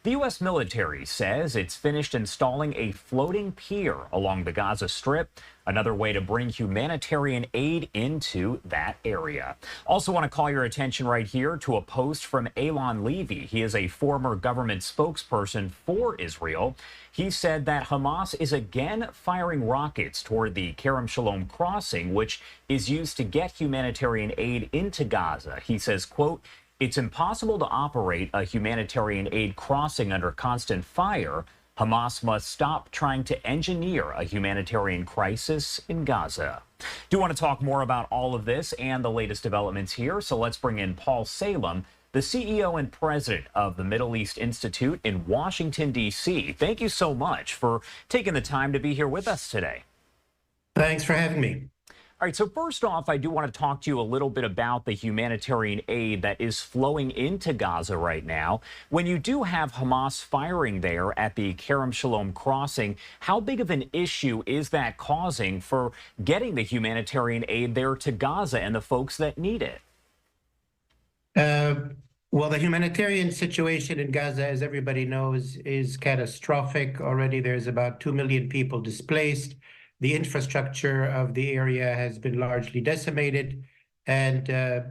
The U.S. military says it's finished installing a floating pier along the Gaza Strip, another way to bring humanitarian aid into that area. Also want to call your attention right here to a post from Alon Levy. He is a former government spokesperson for Israel. He said that Hamas is again firing rockets toward the Kerem Shalom crossing, which is used to get humanitarian aid into Gaza. He says, quote, "It's impossible to operate a humanitarian aid crossing under constant fire. Hamas must stop trying to engineer a humanitarian crisis in Gaza." Do want to talk more about all of this and the latest developments here, so let's bring in Paul Sal, the CEO and president of the Middle East Institute in Washington, D.C. Thank you so much for taking the time to be here with us today. Thanks for having me. All right, so first off, I do want to talk to you a little bit about the humanitarian aid that is flowing into Gaza right now. When you do have Hamas firing there at the Kerem Shalom crossing, how big of an issue is that causing for getting the humanitarian aid there to Gaza and the folks that need it? Well, the humanitarian situation in Gaza, as everybody knows, is catastrophic. Already there's about 2 million people displaced. The infrastructure of the area has been largely decimated, and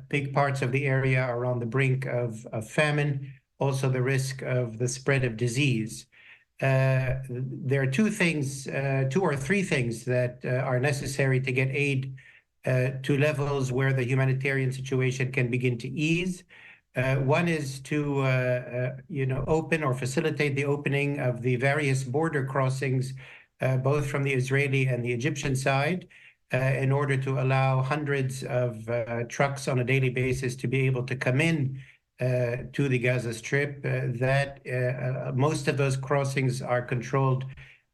big parts of the area are on the brink of famine, also the risk of the spread of disease. There are two or three things that are necessary to get aid to levels where the humanitarian situation can begin to ease. One is to open or facilitate the opening of the various border crossings, both from the Israeli and the Egyptian side, in order to allow hundreds of trucks on a daily basis to be able to come in to the Gaza Strip. Most of those crossings are controlled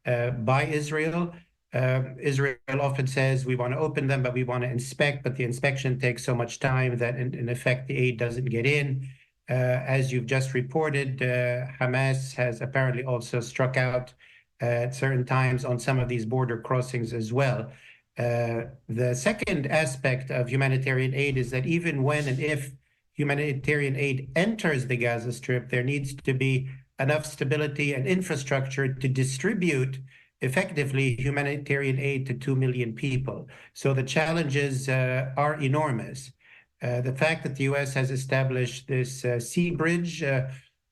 by Israel. Israel often says we want to open them, but we want to inspect, but the inspection takes so much time that in effect the aid doesn't get in. As you've just reported, Hamas has apparently also struck out at certain times on some of these border crossings as well. The second aspect of humanitarian aid is that even when and if humanitarian aid enters the Gaza Strip, there needs to be enough stability and infrastructure to distribute effectively humanitarian aid to 2 million people. So the challenges are enormous. The fact that the U.S. has established this sea bridge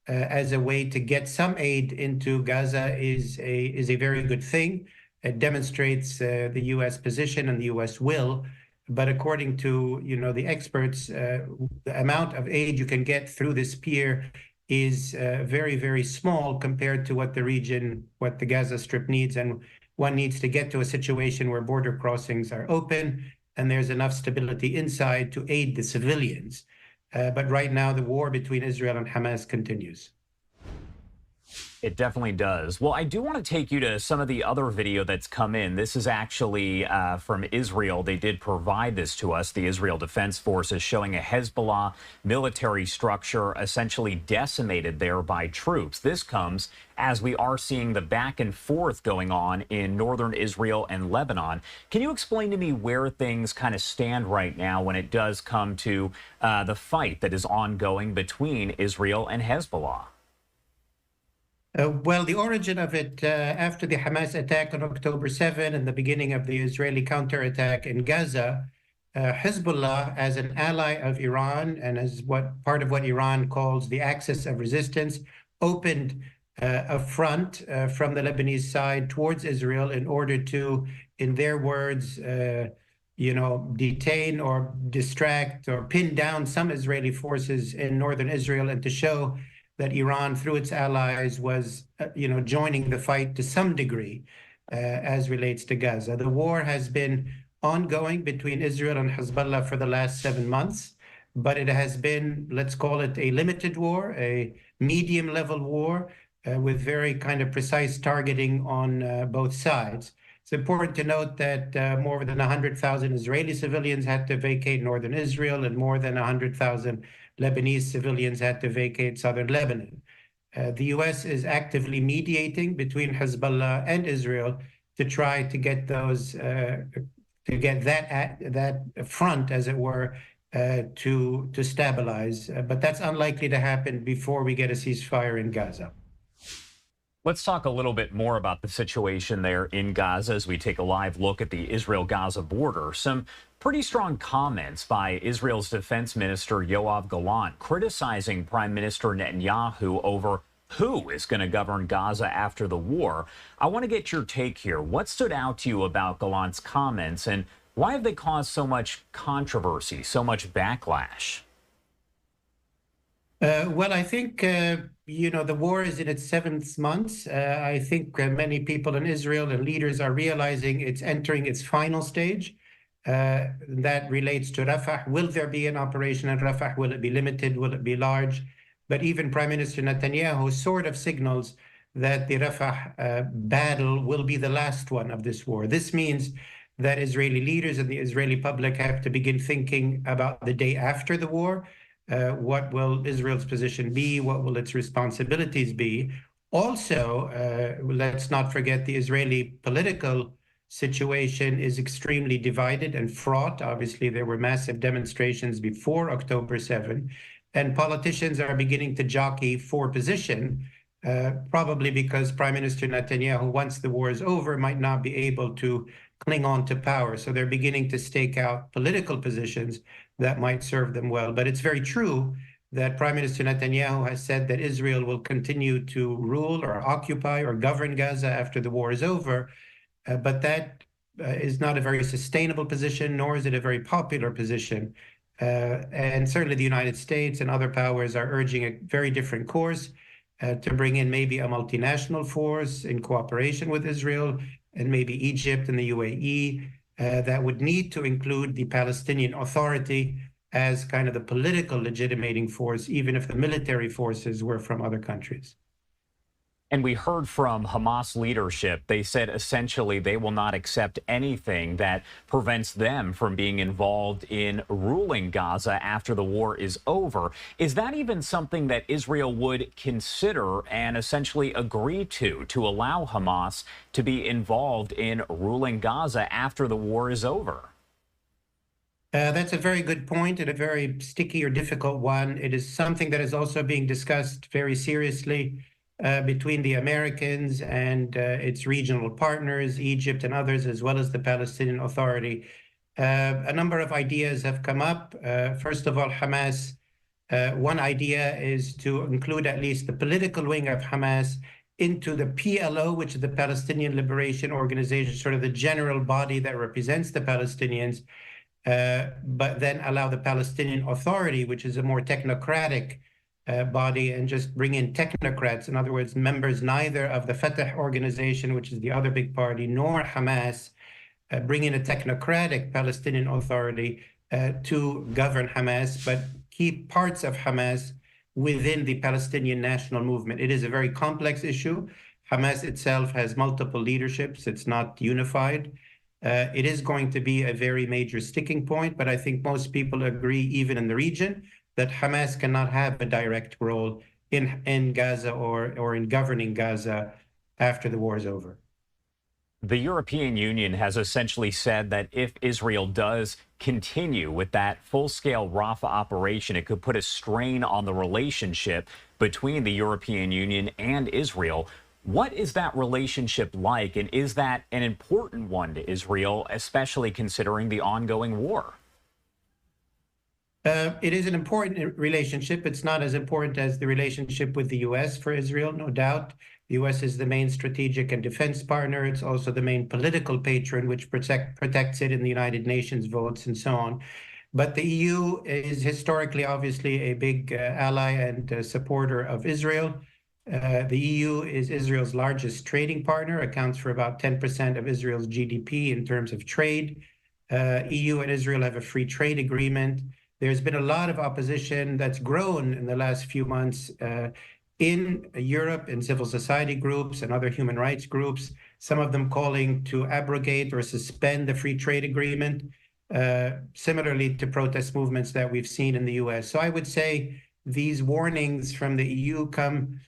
as a way to get some aid into Gaza is a very good thing. It demonstrates the U.S. position and the U.S. will. But according to the experts, the amount of aid you can get through this pier is very, very small compared to what the Gaza Strip needs. And one needs to get to a situation where border crossings are open and there's enough stability inside to aid the civilians. But right now, the war between Israel and Hamas continues. It definitely does. Well, I do want to take you to some of the other video that's come in. This is actually from Israel. They did provide this to us. The Israel Defense Forces showing a Hezbollah military structure essentially decimated there by troops. This comes as we are seeing the back and forth going on in northern Israel and Lebanon. Can you explain to me where things kind of stand right now when it does come to the fight that is ongoing between Israel and Hezbollah? Well, the origin of it after the Hamas attack on October 7 and the beginning of the Israeli counterattack in Gaza, Hezbollah, as an ally of Iran and as part of what Iran calls the axis of resistance, opened a front from the Lebanese side towards Israel in order to, in their words, detain or distract or pin down some Israeli forces in northern Israel, and to show that Iran, through its allies, was, joining the fight to some degree as relates to Gaza. The war has been ongoing between Israel and Hezbollah for the last 7 months, but it has been, let's call it a limited war, a medium-level war with very kind of precise targeting on both sides. It's important to note that more than 100,000 Israeli civilians had to vacate northern Israel, and more than 100,000 Lebanese civilians had to vacate southern Lebanon. The U.S. is actively mediating between Hezbollah and Israel to try to get that front, as it were, to stabilize. But that's unlikely to happen before we get a ceasefire in Gaza. Let's talk a little bit more about the situation there in Gaza as we take a live look at the Israel-Gaza border. Some pretty strong comments by Israel's defense minister Yoav Gallant criticizing Prime Minister Netanyahu over who is going to govern Gaza after the war. I want to get your take here. What stood out to you about Gallant's comments, and why have they caused so much controversy, so much backlash? Well, I think, the war is in its seventh month. I think many people in Israel and leaders are realizing it's entering its final stage. That relates to Rafah. Will there be an operation in Rafah? Will it be limited? Will it be large? But even Prime Minister Netanyahu sort of signals that the Rafah battle will be the last one of this war. This means that Israeli leaders and the Israeli public have to begin thinking about the day after the war. What will Israel's position be? What will its responsibilities be? Also, let's not forget the Israeli political situation is extremely divided and fraught. Obviously, there were massive demonstrations before October 7, and politicians are beginning to jockey for position, probably because Prime Minister Netanyahu, once the war is over, might not be able to cling on to power. So they're beginning to stake out political positions that might serve them well. But it's very true that Prime Minister Netanyahu has said that Israel will continue to rule or occupy or govern Gaza after the war is over. But that is not a very sustainable position, nor is it a very popular position. And certainly the United States and other powers are urging a very different course to bring in maybe a multinational force in cooperation with Israel and maybe Egypt and the UAE. That would need to include the Palestinian Authority as kind of the political legitimating force, even if the military forces were from other countries. And we heard from Hamas leadership. They said essentially they will not accept anything that prevents them from being involved in ruling Gaza after the war is over. Is that even something that Israel would consider and essentially agree to allow Hamas to be involved in ruling Gaza after the war is over? That's a very good point and a very sticky or difficult one. It is something that is also being discussed very seriously between the Americans and its regional partners, Egypt and others, as well as the Palestinian Authority. A number of ideas have come up. First of all, Hamas, one idea is to include at least the political wing of Hamas into the PLO, which is the Palestinian Liberation Organization, sort of the general body that represents the Palestinians, but then allow the Palestinian Authority, which is a more technocratic body, and just bring in technocrats, in other words, members neither of the Fatah organization, which is the other big party, nor Hamas, bring in a technocratic Palestinian Authority to govern Hamas, but keep parts of Hamas within the Palestinian national movement. It is a very complex issue. Hamas itself has multiple leaderships. It's not unified. It is going to be a very major sticking point, but I think most people agree, even in the region, that Hamas cannot have a direct role in Gaza or in governing Gaza after the war is over. The European Union has essentially said that if Israel does continue with that full-scale Rafah operation, it could put a strain on the relationship between the European Union and Israel. What is that relationship like, and is that an important one to Israel, especially considering the ongoing war? It is an important relationship. It's not as important as the relationship with the U.S. for Israel, no doubt. The U.S. is the main strategic and defense partner. It's also the main political patron, which protects it in the United Nations votes and so on. But the EU is historically, obviously, a big ally and supporter of Israel. The EU is Israel's largest trading partner, accounts for about 10% of Israel's GDP in terms of trade. EU and Israel have a free trade agreement. There's been a lot of opposition that's grown in the last few months in Europe, in civil society groups and other human rights groups, some of them calling to abrogate or suspend the free trade agreement, similarly to protest movements that we've seen in the US. So I would say these warnings from the EU come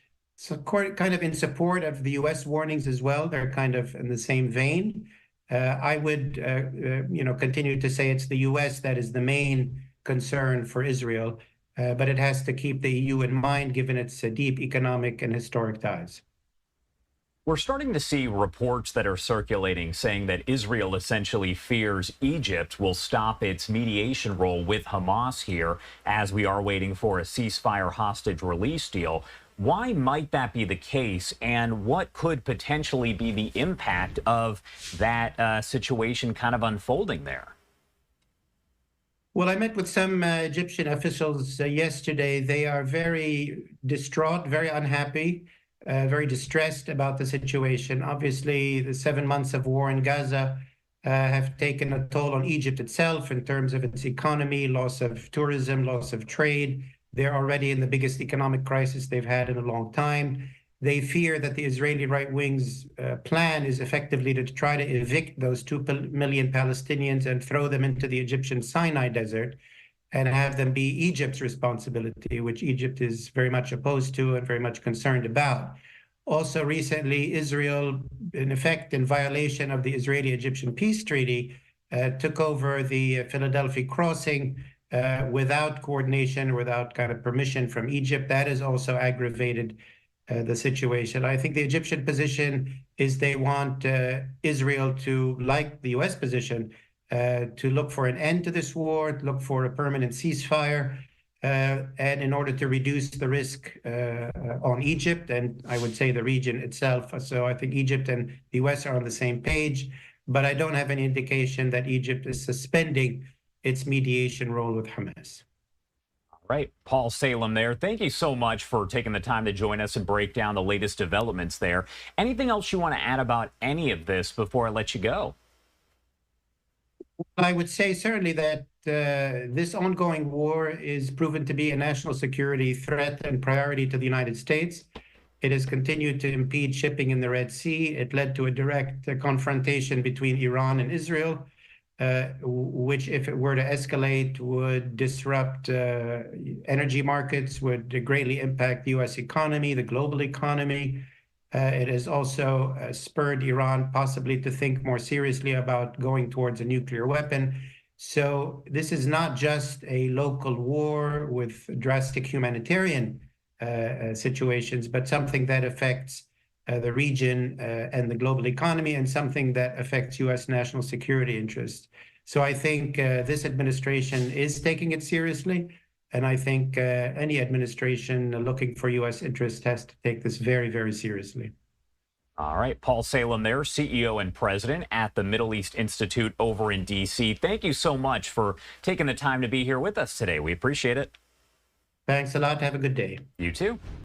kind of in support of the US warnings as well. They're kind of in the same vein. I would continue to say it's the US that is the main concern for Israel, but it has to keep the EU in mind, given its deep economic and historic ties. We're starting to see reports that are circulating saying that Israel essentially fears Egypt will stop its mediation role with Hamas here as we are waiting for a ceasefire hostage release deal. Why might that be the case, and what could potentially be the impact of that situation kind of unfolding there? Well, I met with some Egyptian officials yesterday. They are very distraught, very unhappy, very distressed about the situation. Obviously, the 7 months of war in Gaza have taken a toll on Egypt itself in terms of its economy, loss of tourism, loss of trade. They're already in the biggest economic crisis they've had in a long time. They fear that the Israeli right wing's plan is effectively to try to evict those 2 million Palestinians and throw them into the Egyptian Sinai desert and have them be Egypt's responsibility, which Egypt is very much opposed to and very much concerned about. Also, recently, Israel, in effect, in violation of the Israeli-Egyptian peace treaty, took over the Philadelphia crossing without coordination, without kind of permission from Egypt. That has also aggravated the situation. I think the Egyptian position is they want Israel to, like the US position, to look for an end to this war, to look for a permanent ceasefire, and in order to reduce the risk on Egypt and I would say the region itself. So I think Egypt and the US are on the same page, but I don't have any indication that Egypt is suspending its mediation role with Hamas. Right. Paul Salem there. Thank you so much for taking the time to join us and break down the latest developments there. Anything else you want to add about any of this before I let you go? I would say certainly that this ongoing war is proven to be a national security threat and priority to the United States. It has continued to impede shipping in the Red Sea. It led to a direct confrontation between Iran and Israel, which, if it were to escalate, would disrupt energy markets, would greatly impact the US economy, the global economy. It has also spurred Iran possibly to think more seriously about going towards a nuclear weapon. So this is not just a local war with drastic humanitarian situations, but something that affects the region and the global economy, and something that affects US national security interests. So I think this administration is taking it seriously. And I think any administration looking for US interests has to take this very, very seriously. All right. Paul Salem there, CEO and president at the Middle East Institute over in D.C. Thank you so much for taking the time to be here with us today. We appreciate it. Thanks a lot. Have a good day. You too.